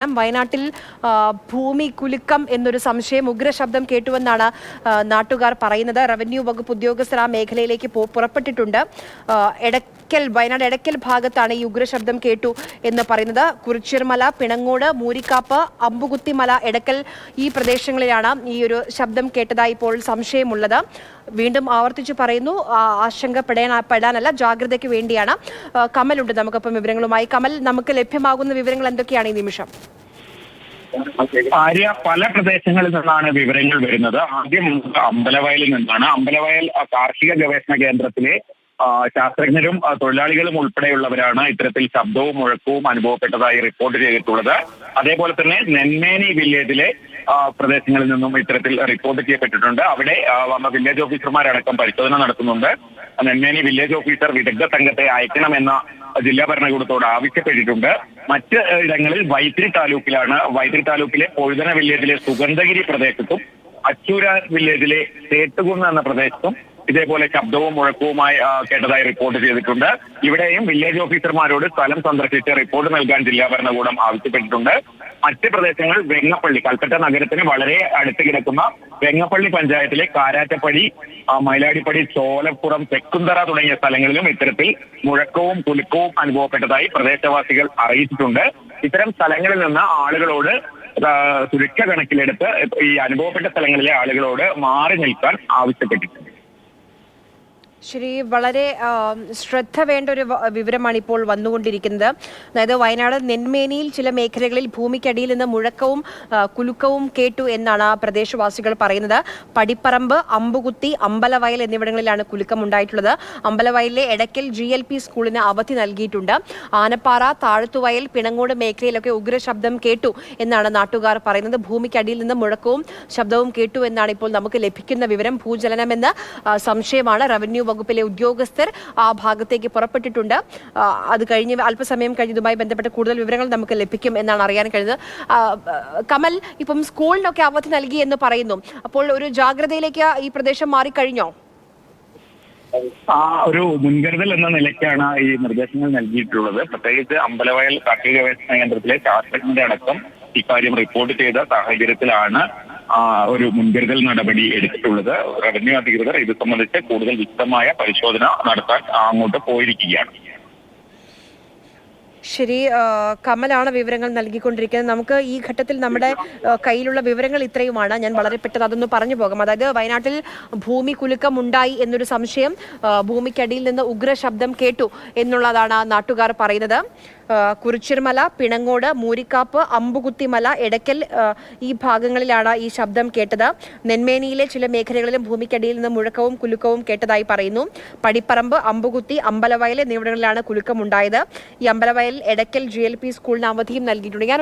വയനാട്ടിൽ ഭൂമി കുലുക്കം എന്നൊരു സംശയം ഉഗ്രശബ്ദം കേട്ടുവെന്നാണ് നാട്ടുകാർ പറയുന്നത്. റവന്യൂ വകുപ്പ് ഉദ്യോഗസ്ഥർ ആ മേഖലയിലേക്ക് പുറപ്പെട്ടിട്ടുണ്ട്. വയനാട് എടക്കൽ ഭാഗത്താണ് ഈ ഉഗ്രശബ്ദം കേട്ടു എന്ന് പറയുന്നത്. കുറിച്യർമല, പിണങ്ങോട്, മൂരിക്കാപ്പ്, അമ്പുകുത്തിമല, എടക്കൽ ഈ പ്രദേശങ്ങളിലാണ് ഈ ഒരു ശബ്ദം കേട്ടതായി ഇപ്പോൾ സംശയമുള്ളത്. വീണ്ടും ആവർത്തിച്ച് പറയുന്നു, ആശങ്കപ്പെടാനല്ല, ജാഗ്രതയ്ക്ക് വേണ്ടിയാണ്. കമലുണ്ട് നമുക്കൊപ്പം വിവരങ്ങളുമായി. കമൽ, നമുക്ക് ലഭ്യമാകുന്ന വിവരങ്ങൾ എന്തൊക്കെയാണ് ഈ നിമിഷം? ആര്യ, പല പ്രദേശങ്ങളിൽ നിന്നാണ് വിവരങ്ങൾ വരുന്നത്. ആദ്യം അമ്പലവയലിൽ നിന്നാണ്. അമ്പലവയൽ കാർഷിക ഗവേഷണ കേന്ദ്രത്തിലെ ശാസ്ത്രജ്ഞരും തൊഴിലാളികളും ഉൾപ്പെടെയുള്ളവരാണ് ഇത്തരത്തിൽ ശബ്ദവും മുഴക്കവും അനുഭവപ്പെട്ടതായി റിപ്പോർട്ട് ചെയ്തിട്ടുള്ളത്. അതേപോലെ തന്നെ നെന്മേനി വില്ലേജിലെ പ്രദേശങ്ങളിൽ നിന്നും ഇത്തരത്തിൽ റിപ്പോർട്ട് ചെയ്യപ്പെട്ടിട്ടുണ്ട്. അവിടെ വന്ന വില്ലേജ് ഓഫീസർമാരടക്കം പരിശോധന നടത്തുന്നുണ്ട്. നെന്മേനി വില്ലേജ് ഓഫീസർ വിദഗ്ധ സംഘത്തെ അയക്കണമെന്ന ജില്ലാ ഭരണകൂടത്തോട് ആവശ്യപ്പെട്ടിട്ടുണ്ട്. മറ്റ് ഇടങ്ങളിൽ വൈത്തിരി താലൂക്കിലെ പൊഴുതന വില്ലേജിലെ സുഗന്ധഗിരി പ്രദേശത്തും അച്ചൂര വില്ലേജിലെ തേട്ടുകുന്ന് എന്ന പ്രദേശത്തും ഇതേപോലെ ശബ്ദവും മുഴക്കവുമായി കേട്ടതായി റിപ്പോർട്ട് ചെയ്തിട്ടുണ്ട്. ഇവിടെയും വില്ലേജ് ഓഫീസർമാരോട് സ്ഥലം സന്ദർശിച്ച് റിപ്പോർട്ട് നൽകാൻ ജില്ലാ ഭരണകൂടം ആവശ്യപ്പെട്ടിട്ടുണ്ട്. മറ്റ് പ്രദേശങ്ങൾ വെങ്ങപ്പള്ളി, കൽപ്പറ്റ നഗരത്തിന് വളരെ അടുത്ത് കിടക്കുന്ന വെങ്ങപ്പള്ളി പഞ്ചായത്തിലെ കാരാറ്റപ്പടി, മൈലാടിപ്പടി, ചോലപ്പുറം, തെക്കുന്തറ തുടങ്ങിയ സ്ഥലങ്ങളിലും ഇത്തരത്തിൽ മുഴക്കവും കുലുക്കവും അനുഭവപ്പെട്ടതായി പ്രദേശവാസികൾ അറിയിച്ചിട്ടുണ്ട്. ഇത്തരം സ്ഥലങ്ങളിൽ നിന്ന് ആളുകളോട് സുരക്ഷ കണക്കിലെടുത്ത് ഈ അനുഭവപ്പെട്ട സ്ഥലങ്ങളിലെ ആളുകളോട് മാറി നിൽക്കാൻ ആവശ്യപ്പെട്ടിട്ടുണ്ട്. ശരി, വളരെ ശ്രദ്ധ വേണ്ട ഒരു വിവരമാണ് ഇപ്പോൾ വന്നുകൊണ്ടിരിക്കുന്നത്. അതായത് വയനാട് നെന്മേനിയിൽ ചില മേഖലകളിൽ ഭൂമിക്കടിയിൽ നിന്ന് മുഴക്കവും കുലുക്കവും കേട്ടു എന്നാണ് ആ പ്രദേശവാസികൾ പറയുന്നത്. പടിപ്പറമ്പ്, അമ്പുകുത്തി, അമ്പലവയൽ എന്നിവിടങ്ങളിലാണ് കുലുക്കം ഉണ്ടായിട്ടുള്ളത്. അമ്പലവയലിലെ എടക്കൽ GLP സ്കൂളിന് അവധി നൽകിയിട്ടുണ്ട്. ആനപ്പാറ, താഴത്തുവയൽ, പിണങ്ങോട് മേഖലയിലൊക്കെ ഉഗ്രശബ്ദം കേട്ടു എന്നാണ് നാട്ടുകാർ പറയുന്നത്. ഭൂമിക്കടിയിൽ നിന്ന് മുഴക്കവും ശബ്ദവും കേട്ടു എന്നാണ് ഇപ്പോൾ നമുക്ക് ലഭിക്കുന്ന വിവരം. ഭൂചലനമെന്ന് സംശയമാണ്. റവന്യൂ വകുപ്പിലെ ഉദ്യോഗസ്ഥർ ആ ഭാഗത്തേക്ക് പുറപ്പെട്ടിട്ടുണ്ട്. അത് കഴിഞ്ഞ് അല്പസമയം കഴിഞ്ഞ് ഇതുമായി ബന്ധപ്പെട്ട കൂടുതൽ വിവരങ്ങൾ നമുക്ക് ലഭിക്കും എന്നാണ് അറിയാൻ കഴിഞ്ഞത്. കമൽ, ഇപ്പം സ്കൂളിനൊക്കെ അവധി നൽകി എന്ന് പറയുന്നു. അപ്പോൾ ഒരു ജാഗ്രതയിലേക്ക് ഈ പ്രദേശം മാറിക്കഴിഞ്ഞോ? ഒരു മുൻകരുതൽ എന്ന നിലയ്ക്കാണ് ഈ നിർദ്ദേശങ്ങൾ നൽകിയിട്ടുള്ളത്. പ്രത്യേകിച്ച് അമ്പലവയൽ കാർഷിക ഗവേഷണ കേന്ദ്രത്തിലെ ശാസ്ത്രജ്ഞരുടെ അടക്കം ഇക്കാര്യം റിപ്പോർട്ട് ചെയ്ത സാഹചര്യത്തിലാണ് ഒരു മുൻകരുതൽ നടപടി എടുത്തിട്ടുള്ളത്. റവന്യൂ അധികൃതർ ഇത് സംബന്ധിച്ച് കൂടുതൽ വിശദമായ പരിശോധന നടത്താൻ അങ്ങോട്ട് പോയിരിക്കുകയാണ്. ശരി, കമലാണ് വിവരങ്ങൾ നൽകിക്കൊണ്ടിരിക്കുന്നത്. നമുക്ക് ഈ ഘട്ടത്തിൽ നമ്മുടെ കയ്യിലുള്ള വിവരങ്ങൾ ഇത്രയുമാണ്. ഞാൻ വളരെ പെട്ടെന്ന് അതൊന്ന് പറഞ്ഞു പോകാം. അതായത് വയനാട്ടിൽ ഭൂമി കുലുക്കം ഉണ്ടായി എന്നൊരു സംശയം, ഭൂമിക്കടിയിൽ നിന്ന് ഉഗ്രശബ്ദം കേട്ടു എന്നുള്ളതാണ് നാട്ടുകാർ പറയുന്നത്. കുറിച്യർമല, പിണങ്ങോട്, മൂരിക്കാപ്പ്, അമ്പുകുത്തിമല, എടക്കൽ ഈ ഭാഗങ്ങളിലാണ് ഈ ശബ്ദം കേട്ടത്. നെന്മേനിയിലെ ചില മേഖലകളിലും ഭൂമിക്കടിയിൽ നിന്ന് മുഴക്കവും കുലുക്കവും കേട്ടതായി പറയുന്നു. പടിപ്പറമ്പ്, അമ്പുകുത്തി, അമ്പലവയൽ എന്നിവിടങ്ങളിലാണ് കുലുക്കം ഉണ്ടായത്. ഈ അമ്പലവയൽ എടക്കൽ GLP സ്കൂളിന് അവധിയും നൽകിയിട്ടുണ്ട്.